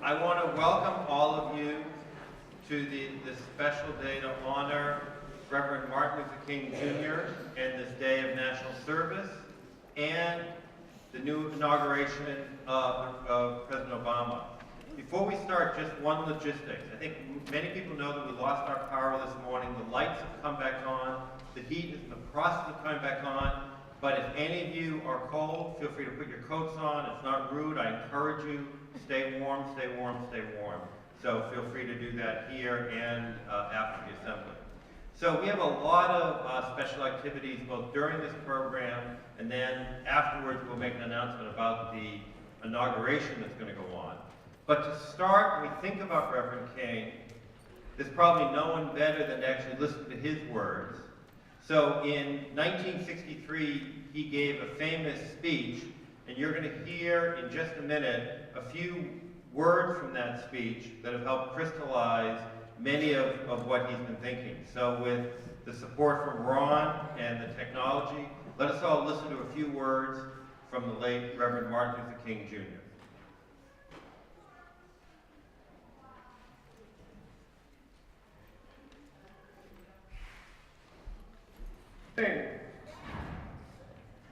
I want to welcome all of you to this special day to honor Reverend Martin Luther King Jr. and this day of national service and the new inauguration of President Obama. Before we start, just one logistics. I think many people know that we lost our power this morning. The lights have come back on. The heat is in the process of coming back on. But if any of you are cold, feel free to put your coats on. It's not rude. I encourage you, stay warm, stay warm, stay warm. So feel free to do that here and after the assembly. So we have a lot of special activities both during this program and then afterwards we'll make an announcement about the inauguration that's going to go on. But to start, when we think about Reverend King, there's probably no one better than to actually listen to his words. So in 1963, he gave a famous speech, and you're going to hear in just a minute a few words from that speech that have helped crystallize many of what he's been thinking. So with the support from Ron and the technology, let us all listen to a few words from the late Reverend Martin Luther King Jr.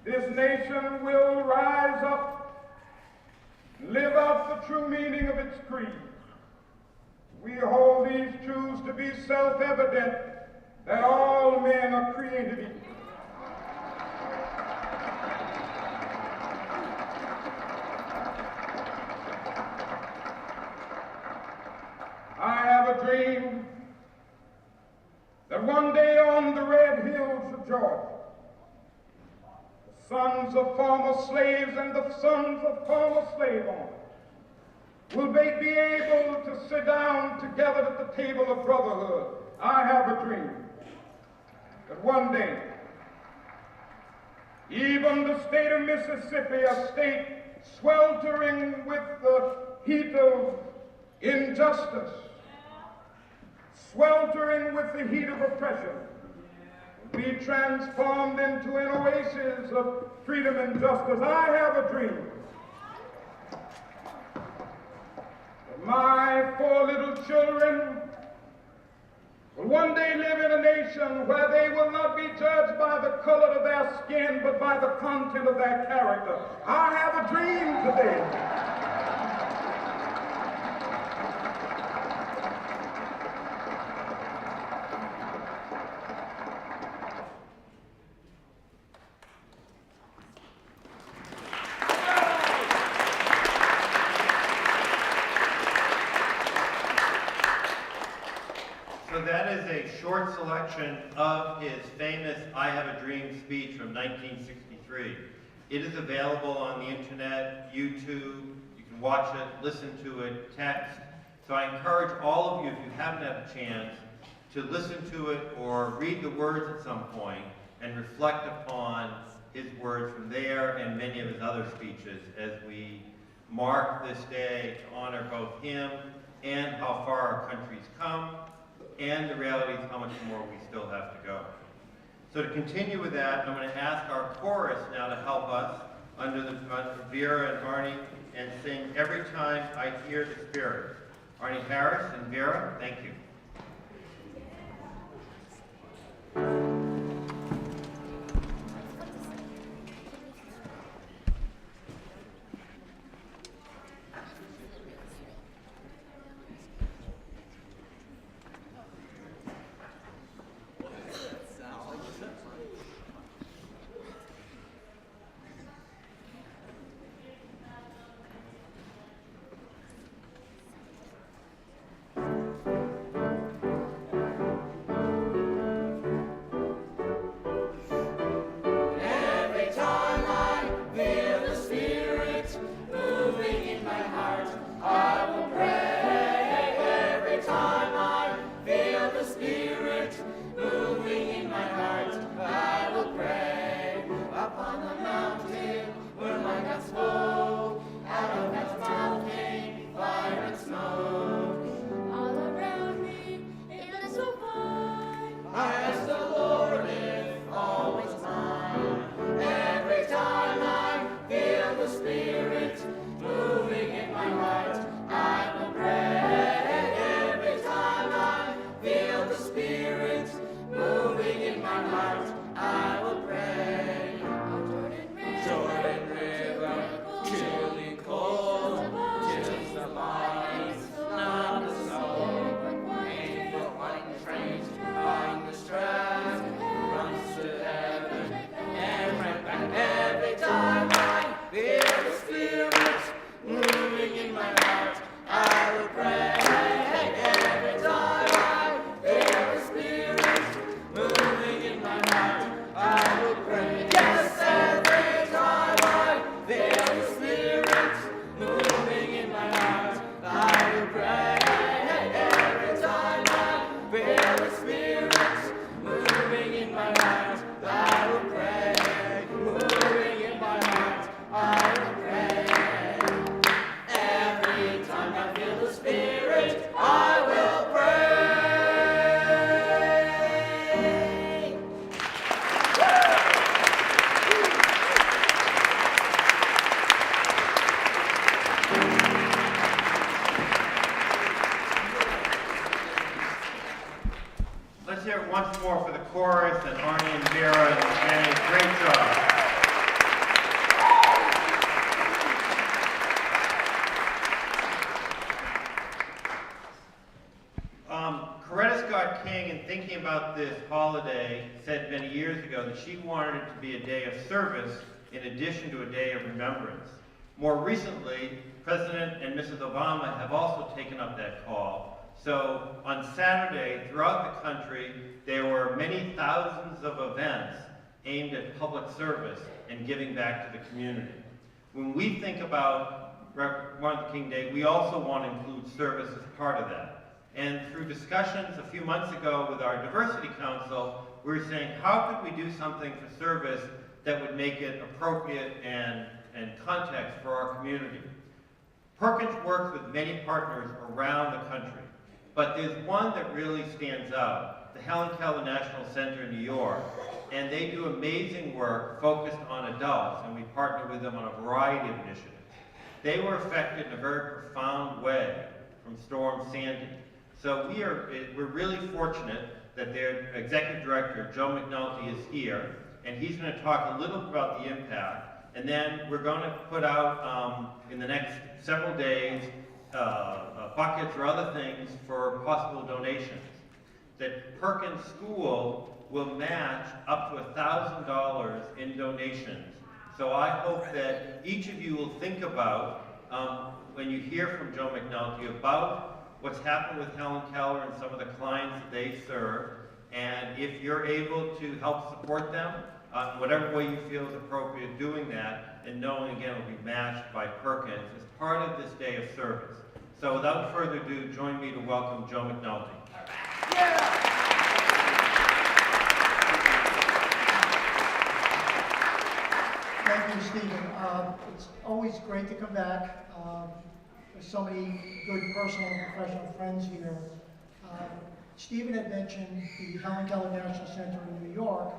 This nation will rise up and live out the true meaning of its creed. We hold these truths to be self-evident that all men are created equal. I have a dream that one day on the red hills of Georgia, the sons of former slaves and the sons of former slave owners will be able to sit down together at the table of brotherhood. I have a dream that one day, even the state of Mississippi, a state sweltering with the heat of injustice, sweltering with the heat of oppression, will be transformed into an oasis of freedom and justice. I have a dream that my 4 little children will one day live in a nation where they will not be judged by the color of their skin, but by the content of their character. I have a dream today. So that is a short selection of his famous I Have a Dream speech from 1963. It is available on the internet, YouTube. You can watch it, listen to it, text. So I encourage all of you, if you haven't had a chance, to listen to it or read the words at some point and reflect upon his words from there and many of his other speeches as we mark this day to honor both him and how far our country's come, and the reality is how much more we still have to go. So to continue with that, I'm going to ask our chorus now to help us under Vera and Arnie and sing Every Time I Hear the Spirit. Arnie Harris and Vera, thank you. and Arnie and Vera and Annie, great job. Coretta Scott King, in thinking about this holiday, said many years ago that she wanted it to be a day of service in addition to a day of remembrance. More recently, President and Mrs. Obama have also taken up that call. So on Saturday, throughout the country, there were many thousands of events aimed at public service and giving back to the community. When we think about Martin Luther King Day, we also want to include service as part of that. And through discussions a few months ago with our Diversity Council, we were saying, how could we do something for service that would make it appropriate and context for our community? Perkins works with many partners around the country, but there's one that really stands out, the Helen Keller National Center in New York, and they do amazing work focused on adults, and we partner with them on a variety of initiatives. They were affected in a very profound way from Storm Sandy. So we're really fortunate that their executive director, Joe Mcnulty, is here, and he's going to talk a little about the impact. And then we're going to put out, in the next several days, buckets or other things for possible donations. That Perkins School will match up to $1,000 in donations. So I hope that each of you will think about, when you hear from Joe Mcnulty, about what's happened with Helen Keller and some of the clients that they serve, and if you're able to help support them, whatever way you feel is appropriate doing that, and knowing again it will be matched by Perkins as part of this day of service. So without further ado, join me to welcome Joe Mcnulty. Yeah. Thank you, Stephen. It's always great to come back. There's so many good personal and professional friends here. Stephen had mentioned the Helen Keller National Center in New York.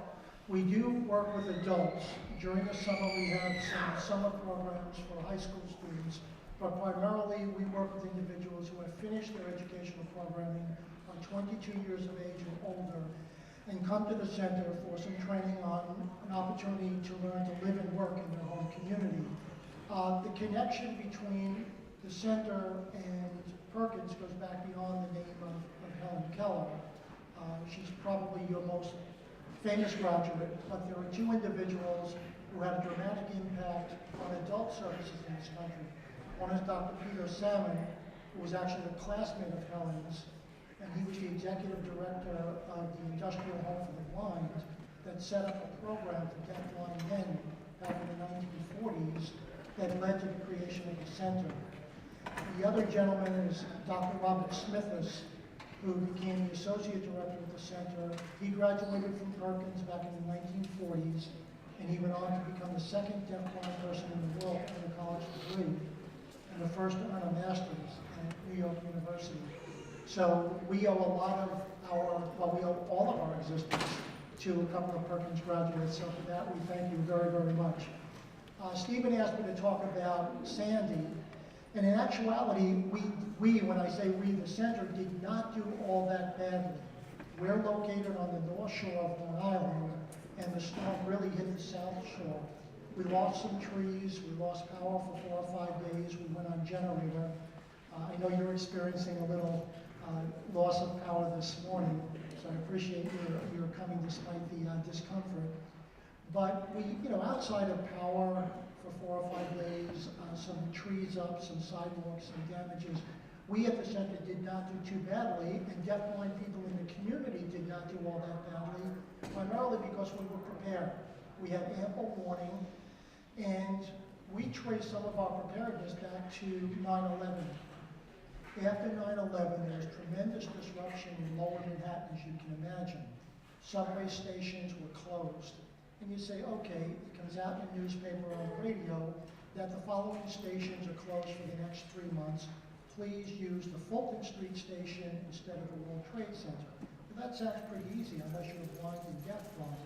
We do work with adults. During the summer, we have some summer programs for high school students, but primarily we work with individuals who have finished their educational programming, are 22 years of age and older, and come to the center for some training on an opportunity to learn to live and work in their home community. The connection between the center and Perkins goes back beyond the name of Helen Keller. She's probably your most famous graduate, but there are two individuals who had a dramatic impact on adult services in this country. One is Dr. Peter Salmon, who was actually a classmate of Helen's, and he was the executive director of the Industrial Home for the Blind that set up a program for deafblind men back in the 1940s that led to the creation of the center. The other gentleman is Dr. Robert Smithis, who became the associate director of the center. He graduated from Perkins back in the 1940s, and he went on to become the second deafblind person in the world to earn a college degree, and the first to earn a master's at New York University. So we owe a lot of we owe all of our existence to a couple of Perkins graduates, so for that we thank you very, very much. Stephen asked me to talk about Sandy. And in actuality, when I say we, the center did not do all that badly. We're located on the north shore of Long Island, and the storm really hit the south shore. We lost some trees, we lost power for 4 or 5 days, we went on generator. I know you're experiencing a little loss of power this morning, so I appreciate your coming despite the discomfort. But we, outside of power for 4 or 5 days, some trees up, some sidewalks, some damages. We at the center did not do too badly, and deafblind people in the community did not do all that badly, primarily because we were prepared. We had ample warning, and we traced some of our preparedness back to 9/11. After 9/11, there was tremendous disruption in lower Manhattan, as you can imagine. Subway stations were closed. And you say, okay, it comes out in the newspaper or the radio that the following stations are closed for the next 3 months. Please use the Fulton Street station instead of the World Trade Center. Well, that sounds pretty easy unless you're blind and deafblind.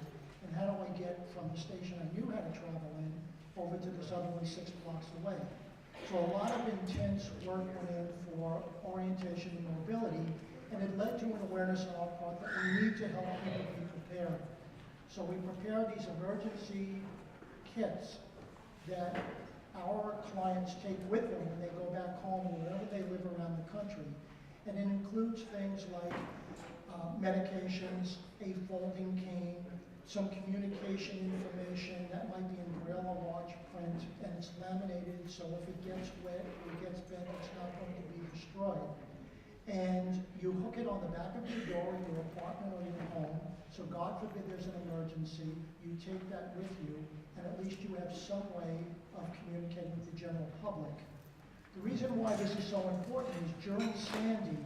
And how do I get from the station I knew how to travel in over to this other one 6 blocks away? So a lot of intense work went in for orientation and mobility, and it led to an awareness on our part that we need to help people be prepared. So we prepare these emergency kits that our clients take with them when they go back home or wherever they live around the country. And it includes things like medications, a folding cane, some communication information that might be in braille or large print, and it's laminated, so if it gets wet or it gets bent, it's not going to be destroyed. And you hook it on the back of your door in your apartment or your home, so God forbid there's an emergency, you take that with you, and at least you have some way of communicating with the general public. The reason why this is so important is during Sandy,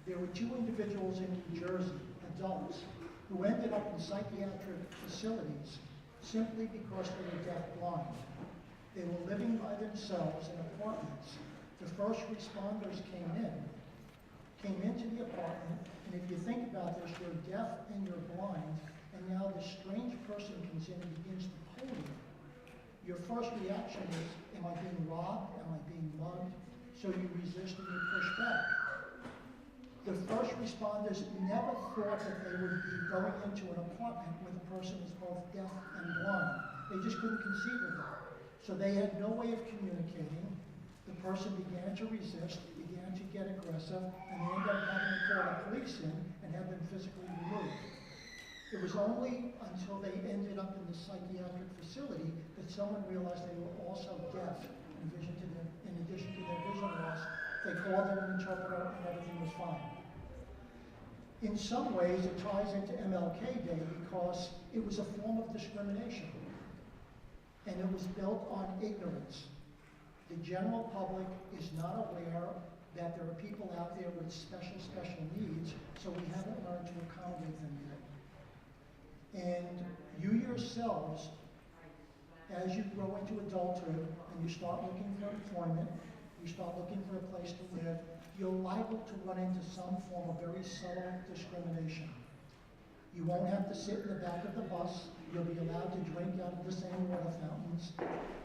there were 2 individuals in New Jersey, adults, who ended up in psychiatric facilities simply because they were deaf-blind. They were living by themselves in apartments. The first responders came into the apartment, and if you think about this, you're deaf and you're blind, and now this strange person comes in and begins to pull you. Your first reaction is, am I being robbed? Am I being mugged? So you resist and you push back. The first responders never thought that they would be going into an apartment where the person is both deaf and blind. They just couldn't conceive of it. So they had no way of communicating. The person began to resist, began to get aggressive, and they ended up having to call the police in and have them physically removed. It was only until they ended up in the psychiatric facility that someone realized they were also deaf in addition to their vision loss. They called in an interpreter and everything was fine. In some ways, it ties into MLK Day because it was a form of discrimination. And it was built on ignorance. The general public is not aware that there are people out there with special needs, so we haven't learned to accommodate them yet. And you yourselves, as you grow into adulthood and you start looking for employment, you start looking for a place to live, you're liable to run into some form of very subtle discrimination. You won't have to sit in the back of the bus. You'll be allowed to drink out of the same water fountains.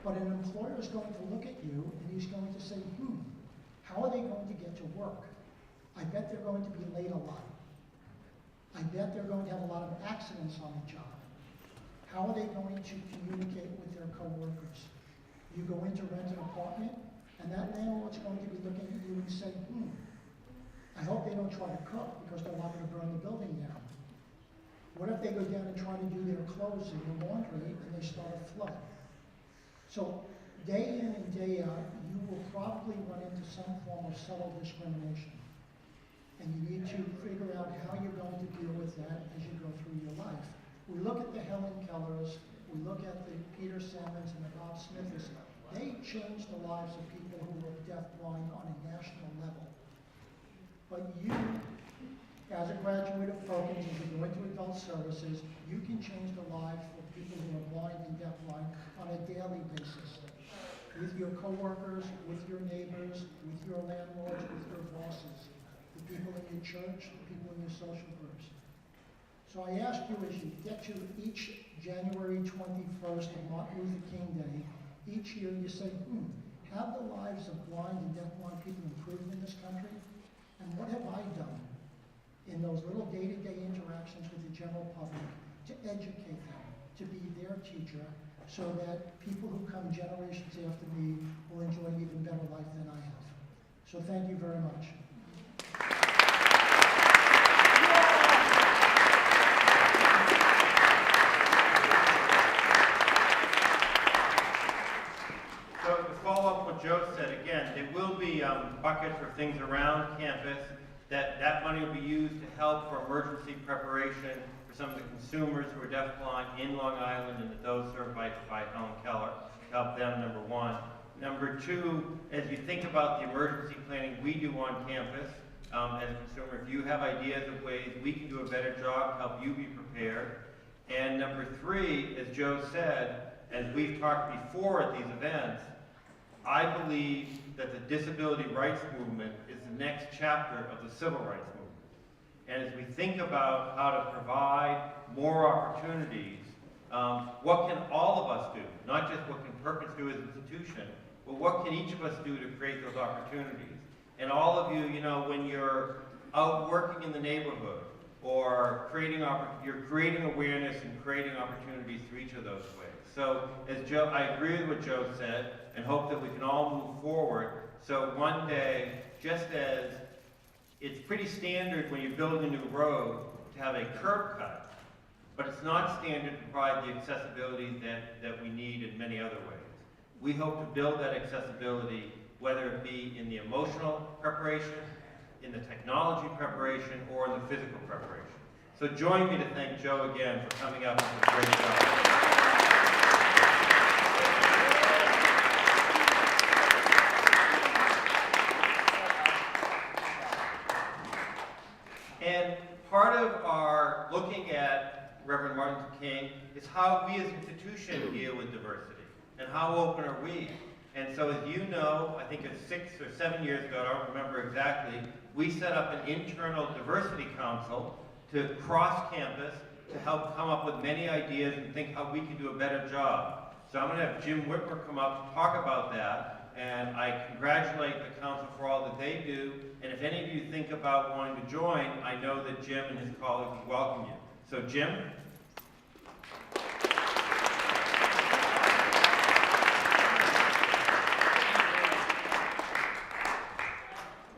But an employer is going to look at you and he's going to say, how are they going to get to work? I bet they're going to be late a lot. I bet they're going to have a lot of accidents on the job. How are they going to communicate with their coworkers? You go in to rent an apartment, and that landlord's going to be looking at you and say, I hope they don't try to cook because they're not going to burn the building down. What if they go down and try to do their clothes and their laundry and they start a flood? So day in and day out, you will probably run into some form of subtle discrimination. And you need to figure out how you're going to deal with that as you go through your life. We look at the Helen Kellers, we look at the Peter Salmons and the Bob Smithers. They changed the lives of people who were deaf-blind on a national level. But you, as a graduate of Perkins, as you go into adult services, you can change the lives of people who are blind and deaf-blind on a daily basis. With your coworkers, with your neighbors, with your landlords, with your bosses, the people in your church, the people in your social groups. So I ask you, as you get to each January 21st of Martin Luther King Day, each year you say, have the lives of blind and deaf-blind people improved in this country? And what have I done in those little day-to-day interactions with the general public to educate them, to be their teacher, so that people who come generations after me will enjoy an even better life than I have. So thank you very much. So to follow up what Joe said, again, there will be buckets or things around campus that money will be used to help for emergency preparation for some of the consumers who are deafblind in Long Island and those served by Helen Keller, to help them, number one. Number two, as you think about the emergency planning we do on campus, as a consumer, if you have ideas of ways we can do a better job to help you be prepared. And number three, as Joe said, as we've talked before at these events, I believe that the disability rights movement is the next chapter of the civil rights movement. And as we think about how to provide more opportunities, what can all of us do? Not just what can Perkins do as an institution, but what can each of us do to create those opportunities? And all of you, when you're out working in the neighborhood, or you're creating awareness and creating opportunities through each of those ways. So I agree with what Joe said and hope that we can all move forward. So one day, just as it's pretty standard when you build a new road to have a curb cut, but it's not standard to provide the accessibility that we need in many other ways. We hope to build that accessibility, whether it be in the emotional preparation, in the technology preparation, or in the physical preparation. So join me to thank Joe again for coming up with a great job. And part of our looking at Reverend Martin Luther King is how we as an institution deal with diversity and how open are we. And so as you know, I think it's 6 or 7 years ago, I don't remember exactly, we set up an internal diversity council to cross campus to help come up with many ideas and think how we can do a better job. So I'm going to have Jim Whitmer come up and talk about that, and I congratulate the council for all that they do. And if any of you think about wanting to join, I know that Jim and his colleagues will welcome you. So Jim?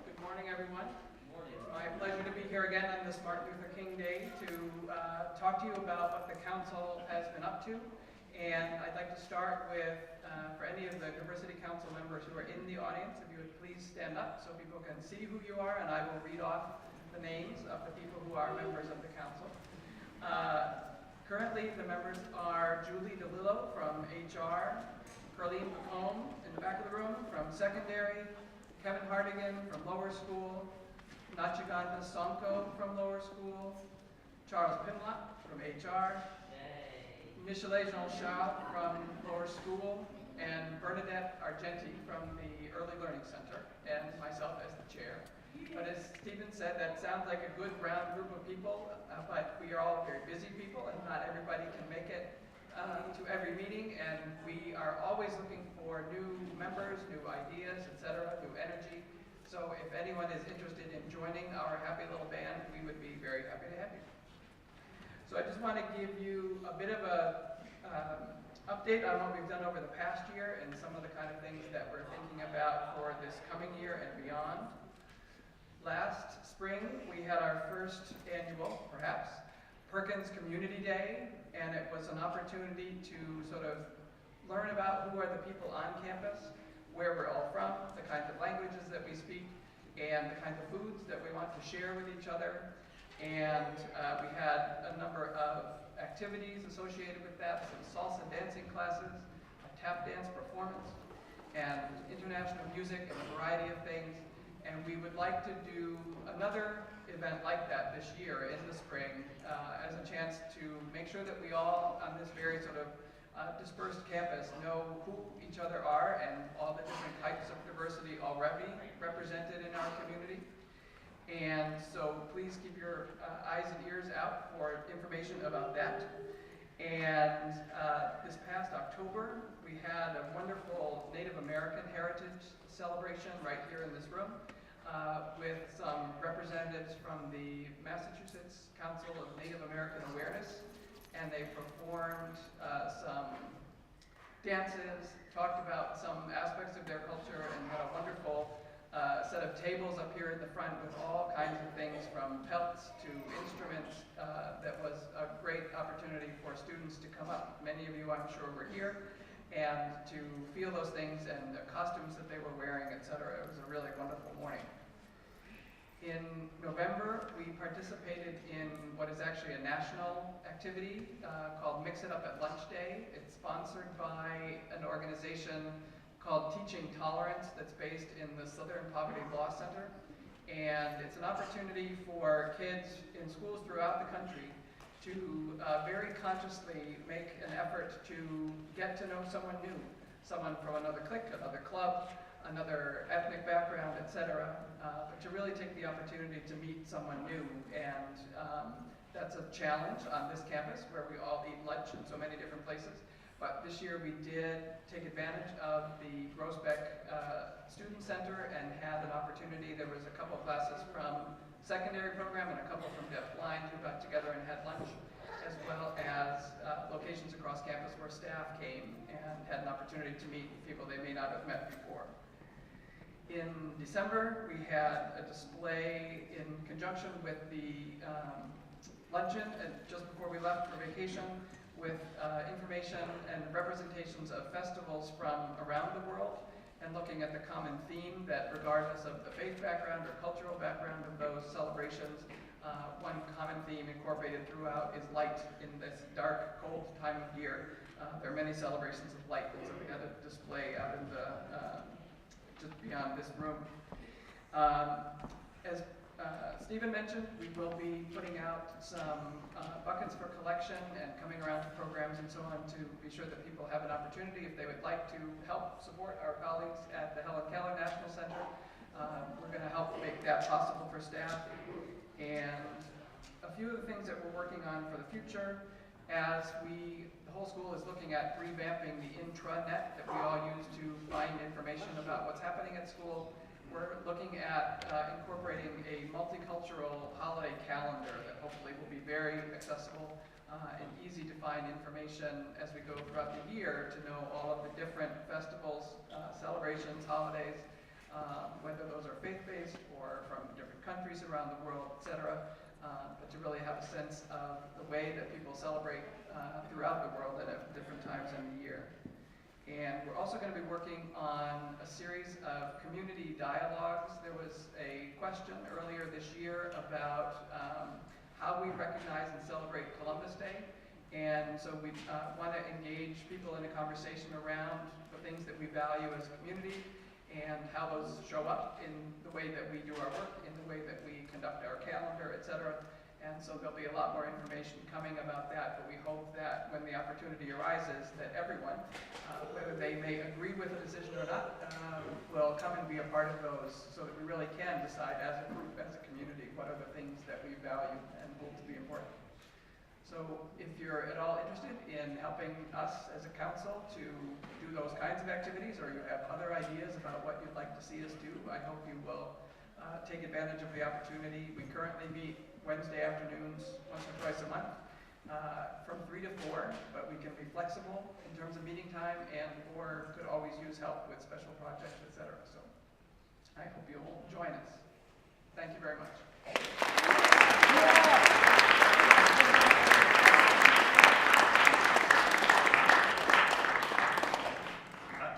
Good morning, everyone. It's my pleasure to be here again on this Martin Luther King Day to talk to you about what the council has been up to. And I'd like to start with, for any of the Diversity Council members who are in the audience, if you would please stand up so people can see who you are, and I will read off the names of the people who are members of the council. Currently, the members are Julie DeLillo from HR, Carlene McComb in the back of the room from secondary, Kevin Hardigan from lower school, Nachiganda Sonko from lower school, Charles Pinlot from HR, Michelet Jean-Charles from lower school, and Bernadette Argenti from the Early Learning Center, and myself as the chair. But as Stephen said, that sounds like a good round group of people, but we are all very busy people, and not everybody can make it to every meeting, and we are always looking for new members, new ideas, etc., new energy. So if anyone is interested in joining our happy little band, we would be very happy to have you. So I just want to give you a bit of a update on what we've done over the past year and some of the kind of things that we're thinking about for this coming year and beyond. Last spring, we had our first annual, perhaps, Perkins Community Day, and it was an opportunity to sort of learn about who are the people on campus, where we're all from, the kinds of languages that we speak, and the kinds of foods that we want to share with each other. And we had a number of activities associated with that, some salsa dancing classes, a tap dance performance, and international music and a variety of things. And we would like to do another event like that this year in the spring as a chance to make sure that we all on this very sort of dispersed campus know who each other are and all the different types of diversity already represented in our community. And so please keep your eyes and ears out for information about that. And this past October, we had a wonderful Native American heritage celebration right here in this room with some representatives from the Massachusetts Council of Native American Awareness. And they performed some dances, talked about some aspects of their culture, and had a wonderful set of tables up here in the front with all kinds of things from pelts to instruments. That was a great opportunity for students to come up. Many of you, I'm sure, were here, and to feel those things and the costumes that they were wearing, etc. It was a really wonderful morning. In November, we participated in what is actually a national activity called Mix It Up at Lunch Day. It's sponsored by an organization called Teaching Tolerance that's based in the Southern Poverty Law Center. And it's an opportunity for kids in schools throughout the country to very consciously make an effort to get to know someone new, someone from another clique, another club, another ethnic background, etc., but to really take the opportunity to meet someone new. And that's a challenge on this campus where we all eat lunch in so many different places. But this year we did take advantage of the Groesbeck Student Center and had an opportunity. There was a couple classes from secondary program and a couple from deafblind who got together and had lunch, as well as locations across campus where staff came and had an opportunity to meet people they may not have met before. In December, we had a display in conjunction with the luncheon and just before we left for vacation with information and representations of festivals from around the world and looking at the common theme that regardless of the faith background or cultural background of those celebrations, one common theme incorporated throughout is light in this dark, cold time of year. There are many celebrations of light, and so we had a display out in the just beyond this room. As Stephen mentioned, we will be putting out some buckets for collection and coming around to programs and so on to be sure that people have an opportunity if they would like to help support our colleagues at the Helen Keller National Center. We're going to help make that possible for staff. And a few of the things that we're working on for the future, as the whole school is looking at revamping the intranet that we all use to find information about what's happening at school. We're looking at incorporating a multicultural holiday calendar that hopefully will be very accessible and easy to find information as we go throughout the year to know all of the different festivals, celebrations, holidays, whether those are faith-based or from different countries around the world, etc. But to really have a sense of the way that people celebrate throughout the world at different times in the year. And we're also going to be working on a series of community dialogues. There was a question earlier this year about how we recognize and celebrate Columbus Day. And so we want to engage people in a conversation around the things that we value as a community and how those show up in the way that we do our work, in the way that we conduct our calendar, etc. And so there'll be a lot more information coming about that, but we hope that when the opportunity arises, that everyone, whether they may agree with the decision or not, will come and be a part of those so that we really can decide as a group, as a community, what are the things that we value and hold to be important. So if you're at all interested in helping us as a council to do those kinds of activities, or you have other ideas about what you'd like to see us do, I hope you will take advantage of the opportunity. We currently meet Wednesday afternoons once or twice a month from 3 to 4, but we can be flexible in terms of meeting time and or could always use help with special projects, etc. So I hope you'll join us. Thank you very much.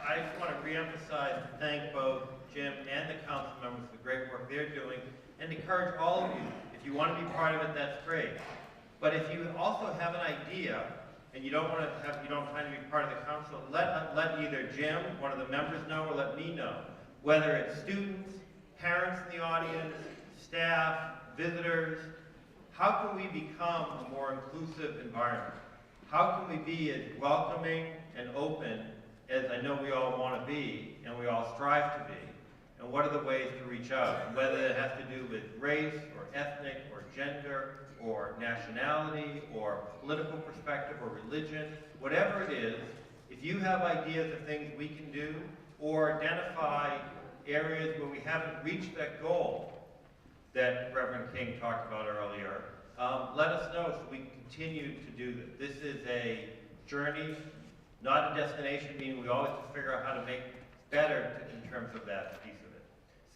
I just want to reemphasize and thank both Jim and the council members for the great work they're doing, and encourage all of you, if you want to be part of it, that's great. But if you also have an idea and you don't want to have, you don't plan to be part of the council, let either Jim, one of the members, know, or let me know. Whether it's students, parents in the audience, staff, visitors, how can we become a more inclusive environment? How can we be as welcoming and open as I know we all want to be and we all strive to be? And what are the ways to reach out? And whether it has to do with race or ethnic or gender or nationality or political perspective or religion, whatever it is, if you have ideas of things we can do or identify areas where we haven't reached that goal that Reverend King talked about earlier, let us know so we can continue to do this. This is a journey, not a destination, meaning we always have to figure out how to make better in terms of that piece of it.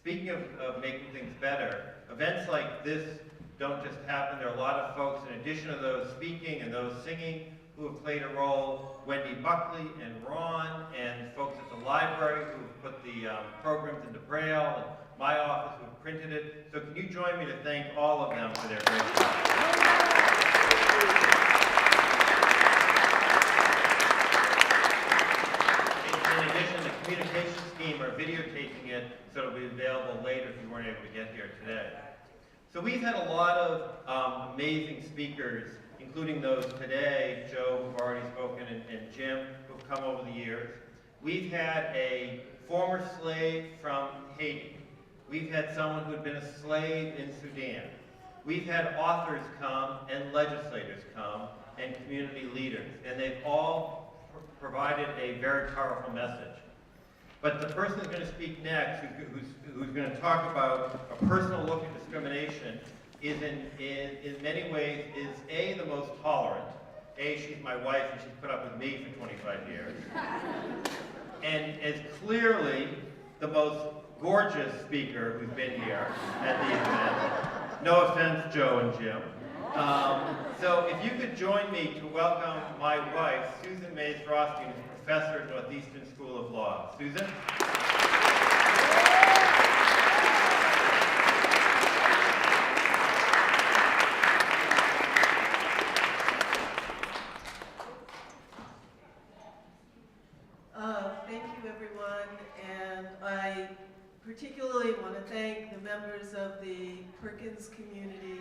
Speaking of making things better, events like this don't just happen. There are a lot of folks, in addition to those speaking and those singing, who have played a role. Wendy Buckley and Ron and folks at the library who have put the programs into Braille, and my office who have printed it. So can you join me to thank all of them for their great job? In addition, the communications team are videotaping it, so it'll be available later if you weren't able to get here today. So we've had a lot of amazing speakers, including those today, Joe, who've already spoken, and Jim, who've come over the years. We've had a former slave from Haiti. We've had someone who had been a slave in Sudan. We've had authors come and legislators come and community leaders, and they've all provided a very powerful message. But the person who's going to speak next, who's going to talk about a personal look at discrimination, is in many ways is A, the most tolerant. A, she's my wife and she's put up with me for 25 years. And is clearly the most gorgeous speaker who's been here at the event. No offense, Joe and Jim. So if you could join me to welcome my wife, Susan Mays Rothstein, who's a professor at Northeastern School of Law. Susan? Thank you, everyone, and I particularly want to thank the members of the Perkins community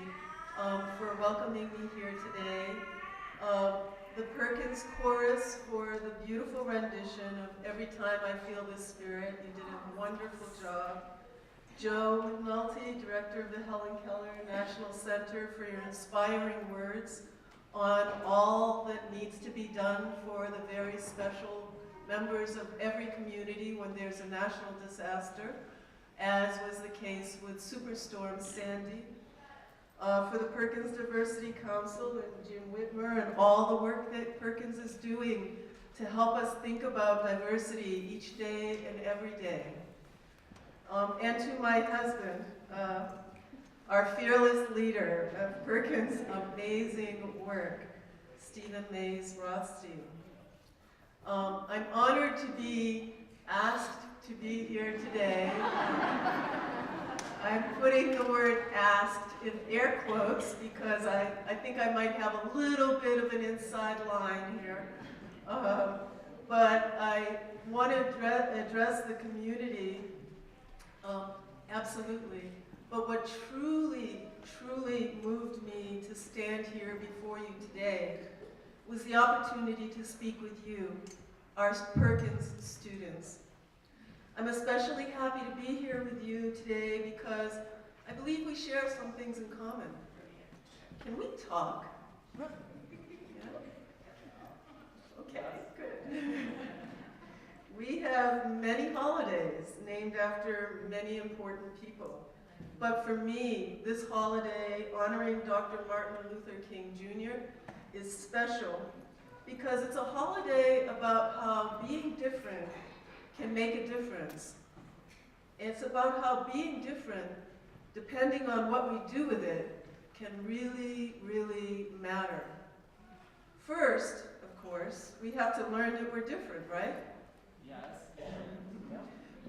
for welcoming me here today. The Perkins chorus for the beautiful rendition of Every Time I Feel This Spirit. You did a wonderful job. Joe Mcnulty, Director of the Helen Keller National Center, for your inspiring words on all that needs to be done for the very special members of every community when there's a national disaster, as was the case with Superstorm Sandy. For the Perkins Diversity Council and Jim Whitmer and all the work that Perkins is doing to help us think about diversity each day and every day. And to my husband, our fearless leader of Perkins' amazing work, Stephen Mays Rothstein. I'm honored to be asked to be here today. I'm putting the word asked in air quotes because I think I might have a little bit of an inside line here. But I want to address the community, absolutely. But what truly, truly moved me to stand here before you today was the opportunity to speak with you, our Perkins students. I'm especially happy to be here with you today because I believe we share some things in common. Can we talk? Yeah? Okay, good. We have many holidays named after many important people. But for me, this holiday honoring Dr. Martin Luther King Jr. is special because it's a holiday about how being different can make a difference. It's about how being different, depending on what we do with it, can really, really matter. First, of course, we have to learn that we're different, right? Yes.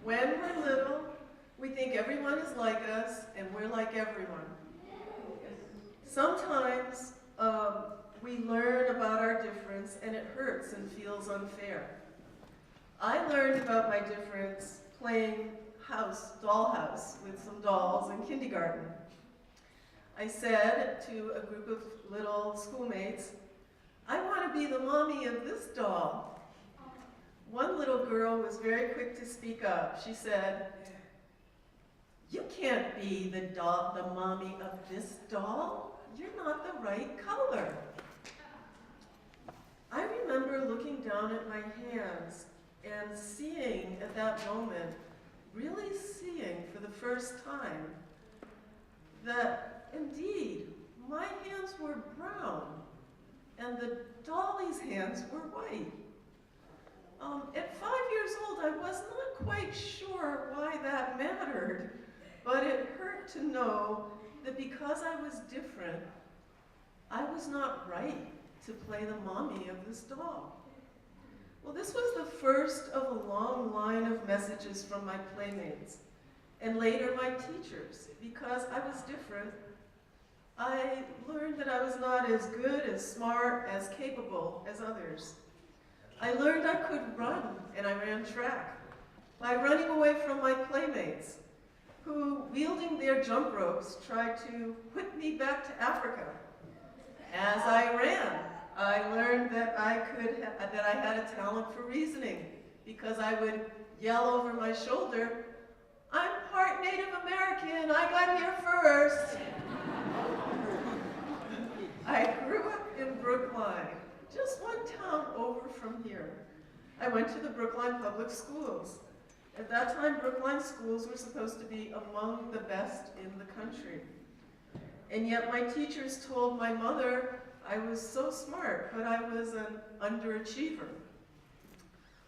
When we're little, we think everyone is like us and we're like everyone. Sometimes we learn about our difference and it hurts and feels unfair. I learned about my difference playing dollhouse with some dolls in kindergarten. I said to a group of little schoolmates, I want to be the mommy of this doll. One little girl was very quick to speak up. She said, you can't be the mommy of this doll. You're not the right color. I remember looking down at my hands and seeing at that moment, really seeing for the first time, that indeed my hands were brown and the dolly's hands were white. At 5 years old, I was not quite sure why that mattered, but it hurt to know that because I was different, I was not right to play the mommy of this doll. Well, this was the first of a long line of messages from my playmates, and later my teachers. Because I was different, I learned that I was not as good, as smart, as capable as others. I learned I could run, and I ran track, by running away from my playmates, who, wielding their jump ropes, tried to whip me back to Africa. As I ran, I learned that I had a talent for reasoning, because I would yell over my shoulder, I'm part Native American, I got here first. I grew up in Brookline, just one town over from here. I went to the Brookline Public Schools, At that time, Brookline schools were supposed to be among the best in the country. And yet my teachers told my mother I was so smart, but I was an underachiever.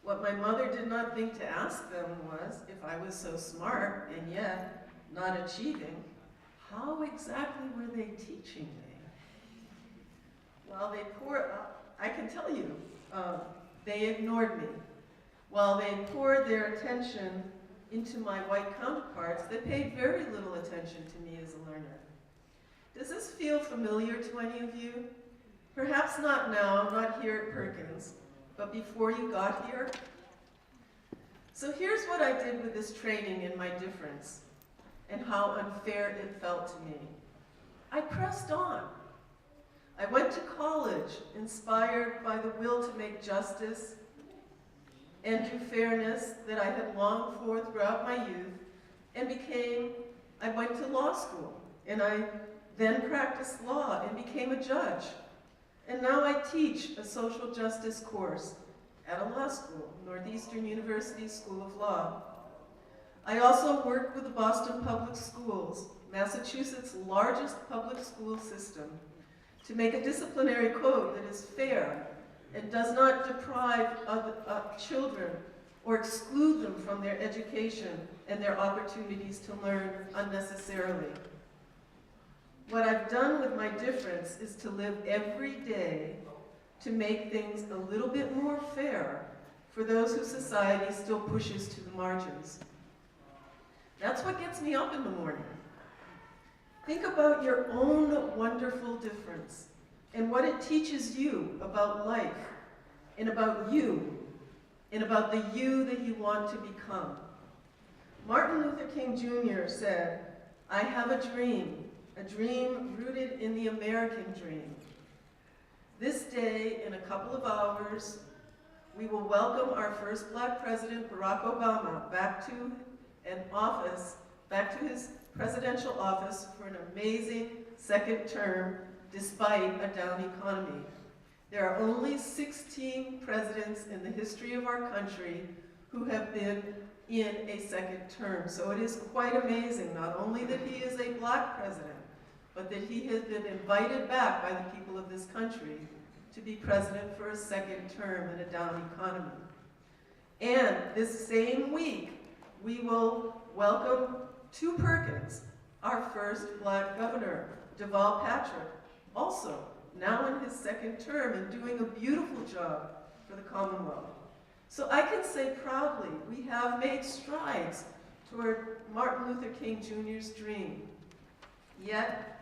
What my mother did not think to ask them was, if I was so smart and yet not achieving, how exactly were they teaching me? While they I can tell you, they ignored me. While they poured their attention into my white counterparts, they paid very little attention to me as a learner. Does this feel familiar to any of you? Perhaps not now, not here at Perkins, but before you got here? So here's what I did with this training in my difference and how unfair it felt to me. I pressed on. I went to college inspired by the will to make justice and do fairness that I had longed for throughout my youth, and I went to law school, and I then practiced law and became a judge. And now I teach a social justice course at a law school, Northeastern University School of Law. I also work with the Boston Public Schools, Massachusetts' largest public school system, to make a disciplinary code that is fair and does not deprive children or exclude them from their education and their opportunities to learn unnecessarily. What I've done with my difference is to live every day to make things a little bit more fair for those who society still pushes to the margins. That's what gets me up in the morning. Think about your own wonderful difference and what it teaches you about life and about you and about the you that you want to become. Martin Luther King Jr. said, "I have a dream rooted in the American dream. This day, in a couple of hours, we will welcome our first Black president, Barack Obama, back to his presidential office for an amazing second term despite a down economy. There are only 16 presidents in the history of our country who have been in a second term. So it is quite amazing, not only that he is a Black president, but that he has been invited back by the people of this country to be president for a second term in a down economy. And this same week, we will welcome to Perkins our first Black governor, Deval Patrick, also now in his second term and doing a beautiful job for the Commonwealth. So I can say proudly, we have made strides toward Martin Luther King Jr.'s dream. Yet,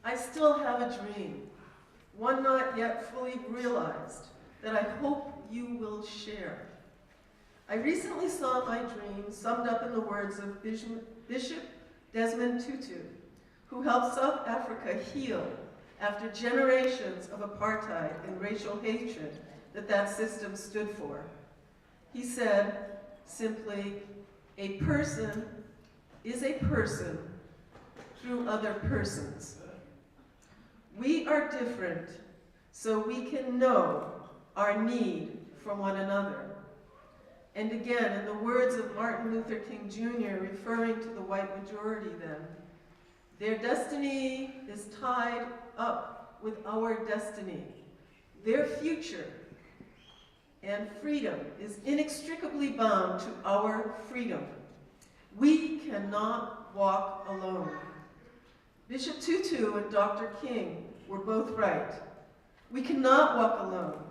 I still have a dream, one not yet fully realized, that I hope you will share. I recently saw my dream summed up in the words of Bishop Desmond Tutu, who helped South Africa heal after generations of apartheid and racial hatred that system stood for. He said simply, "A person is a person through other persons." We are different, so we can know our need for one another. And again, in the words of Martin Luther King Jr., referring to the white majority then, their destiny is tied up with our destiny. Their future and freedom is inextricably bound to our freedom. We cannot walk alone. Bishop Tutu and Dr. King were both right. We cannot walk alone.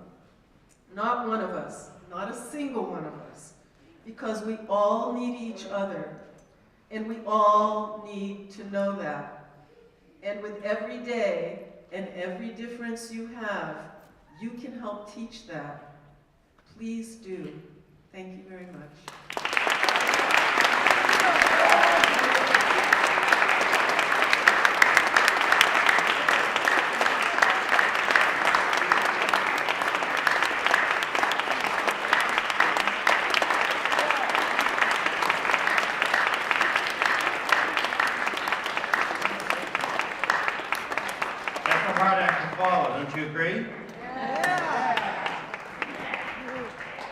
Not one of us, not a single one of us, because we all need each other, and we all need to know that. And with every day and every difference you have, you can help teach that. Please do. Thank you very much. Don't you agree? Yeah.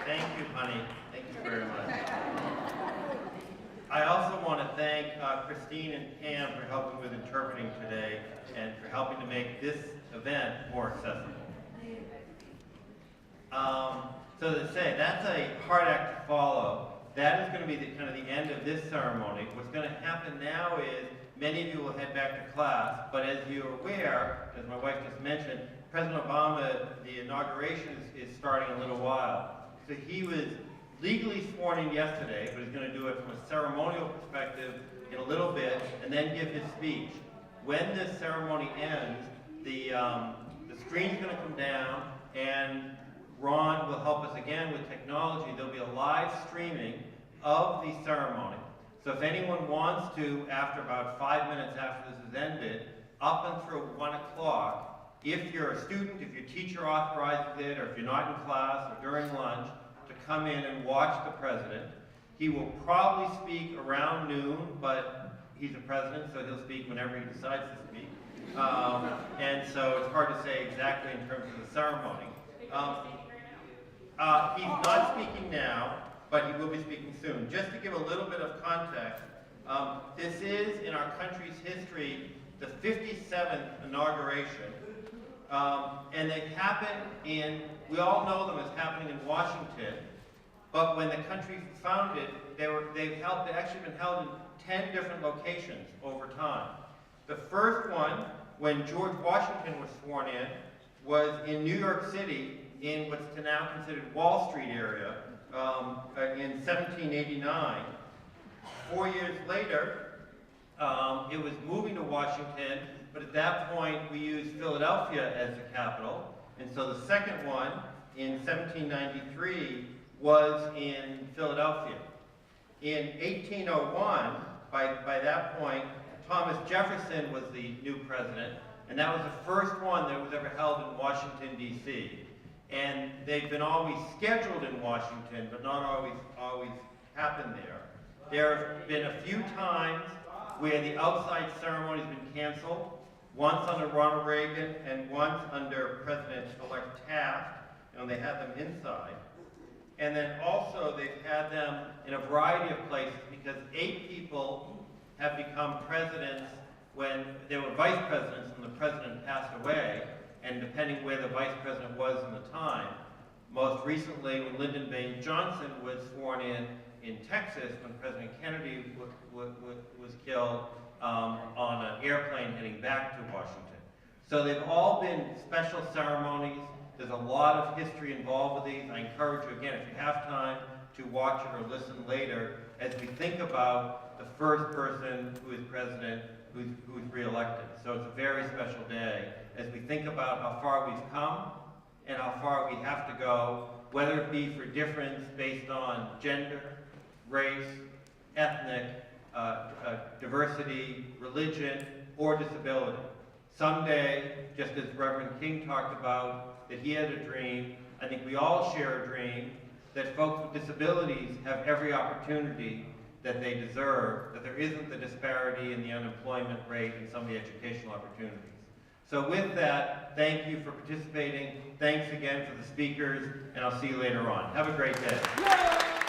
Thank you, honey. Thank you very much. Christine and Pam for helping with interpreting today and for helping to make this event more accessible. So to say, that's a hard act to follow. That is going to be the kind of the end of this ceremony. What's going to happen now is many of you will head back to class, but as you're aware, as my wife just mentioned, President Obama, the inauguration is starting in a little while. So he was legally sworn in yesterday, but he's going to do it from a ceremonial perspective in a little bit, and then give his speech. When this ceremony ends, the screen's going to come down, and Ron will help us again with technology. There'll be a live streaming of the ceremony. So if anyone wants to, after about 5 minutes after this has ended, up and through 1 o'clock, if you're a student, if your teacher authorizes it, or if you're not in class or during lunch, to come in and watch the president. He will probably speak around noon, but he's a president, so he'll speak whenever he decides to speak. And so it's hard to say exactly in terms of the ceremony. He's not speaking now, but he will be speaking soon. Just to give a little bit of context, this is, in our country's history, the 57th inauguration. And they happen in, we all know them as happening in Washington, but when the country founded, they've actually been held in 10 different locations over time. The first one, when George Washington was sworn in, was in New York City, in what's now considered Wall Street area, in 1789. 4 years later, it was moving to Washington, but at that point we used Philadelphia as the capital. And so the second one, in 1793, was in Philadelphia. In 1801, by that point, Thomas Jefferson was the new president, and that was the first one that was ever held in Washington, D.C. And they've been always scheduled in Washington, but not always happened there. There have been a few times where the outside ceremony's been canceled, once under Ronald Reagan and once under President-elect Taft, and they had them inside. And then also they've had them in a variety of places because 8 people have become presidents when they were vice presidents and the president passed away, and depending where the vice president was in the time. Most recently, when Lyndon B. Johnson was sworn in Texas, when President Kennedy was killed on an airplane heading back to Washington. So they've all been special ceremonies. There's a lot of history involved with these. I encourage you, again, if you have time, to watch it or listen later as we think about the first person who is president who's re-elected. So it's a very special day as we think about how far we've come and how far we have to go, whether it be for difference based on gender, race, ethnic, diversity, religion, or disability. Someday, just as Reverend King talked about, that he had a dream, I think we all share a dream, that folks with disabilities have every opportunity that they deserve, that there isn't the disparity in the unemployment rate and some of the educational opportunities. So with that, thank you for participating. Thanks again for the speakers, and I'll see you later on. Have a great day.